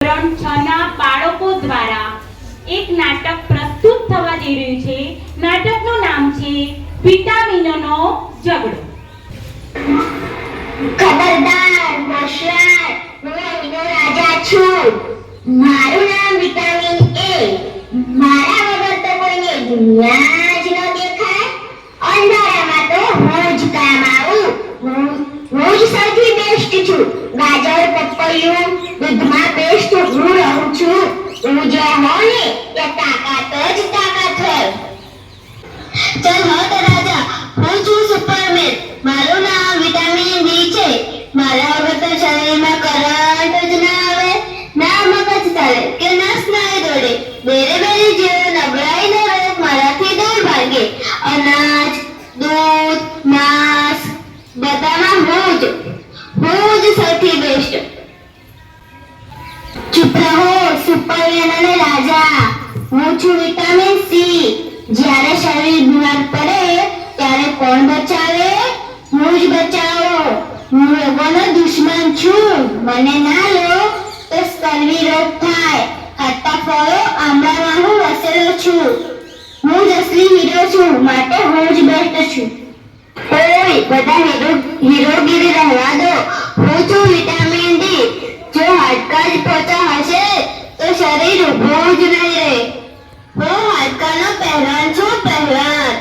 ધોરણ 6 ના બાળકો દ્વારા એક નાટક પ્રસ્તુત થવા જઈ રહ્યું છે. નાટકનું નામ છે વિટામિનોનો ઝઘડો. ખબરદાર હોશિયાર, હું અહીંનો રાજા છું. મારું નામ વિટામિન એ. મારા વગર તો કોઈને દુનિયા જ ન દેખાય. અંધારામાં તો હું જ કામ આવું. હું જ સૌથી બેસ્ટ છું. ગાજર પપૈયું દૂધમાં બેસ્ટ હું રહું છું. હું જ્યાં હોઉં ને ત્યાં તાકાત જ તાકાત હોય. ચાલ હટ રાજા, હું છું સુપરમેન. મારું નામ વિટામિન ડી છે. મારા વગર તો શરીરમાં કરંટ જ ના આવે, ના મગજ ચાલે કે ના સ્નાયુ દોડે. બેરે જેવો નબળાઈનો રોગ મારાથી દૂર ભાગે. અનાજ, દૂધ, માંસ બધામાં હું જ સૌથી બેસ્ટ. ચૂપ રહો સુપરમેન અને રાજા. હું છું વિટામિન સી. જ્યારે શરીર બીમાર પડે ત્યારે કોણ બચાવે? હું જ બચાવું. હું રોગોનો દુશ્મન છું. મને ના લો તો સ્કર્વી રોગ થાય. ખાટા ફળો આંબામાં હું વસેલો છું. હું જ અસલી હીરો છું, માટે હું જ બેસ્ટ છું. ઓય બધા હીરોગીરી રહેવા દો. હું છું વિટામિન ડી. જો હાડકા જ પોચા હશે તો શરીર ઊભું જ નહીં રહે. હું હાડકાનો પહેરવાન છું, પહેરવાન.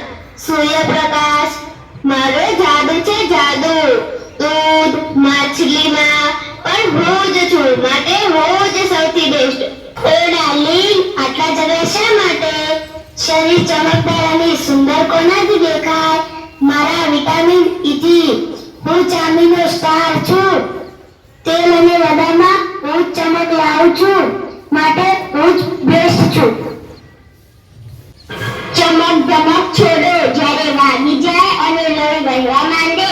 સૂર્યપ્રકાશ મારો જાદુ છે, જાદુ. દૂધ, માછલીમાં પણ હું જ છું, માટે હું જ સૌથી બેસ્ટ. ઓ ડાર્લિંગ, આટલા ઝઘડા શા માટે? શરીર ચમકદાર અને સુંદર કોનાથી દેખાય? મારા વિટામિન ઈથી. હું ચાંદીનો સ્ટાર છું. તેલ અને બદામમાં હું જ ચમક લાવું છું, માટે હું જ બેસ્ટ છું. ચમક ધમક છોડો. જ્યારે વાગી જાય અને લોહી વહેવા માંડે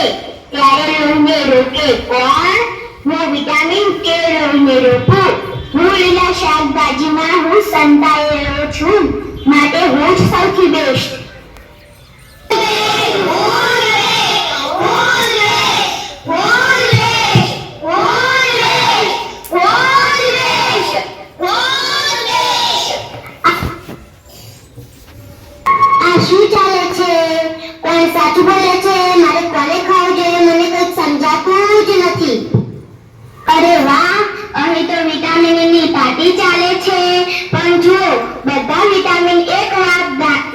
ત્યારે લોહીને રોકે કોણ? હું વિટામિન કે લોહીને રોકું. હું લીલા શાકભાજીમાં હું સંતાયેલો છું, માટે હું જ સૌથી બેસ્ટ. શું ચાલે છે? કોણ સાચું બોલે છે? મારે કોને ખાવું જોઈએ? મને કંઈ સમજાતું જ નથી. અરે વાહ, અહીં તો વિટામિન ની પાર્ટી ચાલે છે. પણ જો બધા વિટામિન એક વાત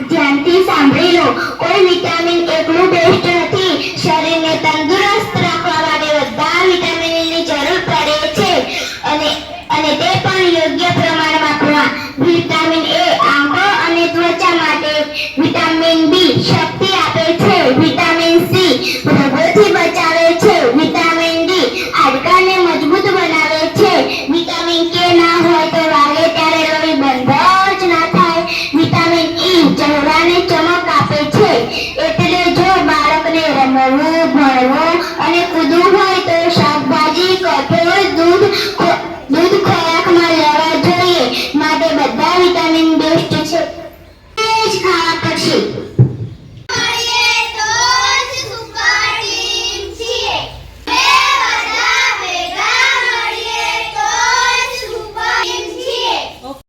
ધ્યાનથી સાંભળી લો. કોઈ વિટામિન એકલું બેસ્ટ નથી. શરીરને તંદુરસ્ત રાખવા માટે બધા વિટામિનની જરૂર પડે છે, અને તે પણ યોગ્ય પ્રમાણમાં. વિટામિન એ આંખો અને ત્વચા માટે. વિટામિન બી શક્તિ આપે છે. વિટામિન સી રોગોથી બચાવે છે. વિટામિન ડી હાડકાને મજબૂત બનાવે છે. વિટામિન કે ના હોય તો વાગે ત્યારે લોહી બંધ જ ના થાય. વિટામિન ઈ ચહેરાને ચમક આપે છે. એટલે જો બાળકને રમવું, ભણવું અને કૂદવું હોય તો શાકભાજી, કઠોળ, દૂધ ખોરાકમાં લેવા જોઈએ. માટે બધા વિટામિન બેસ્ટ છે. એ જ ખાવા પડશે.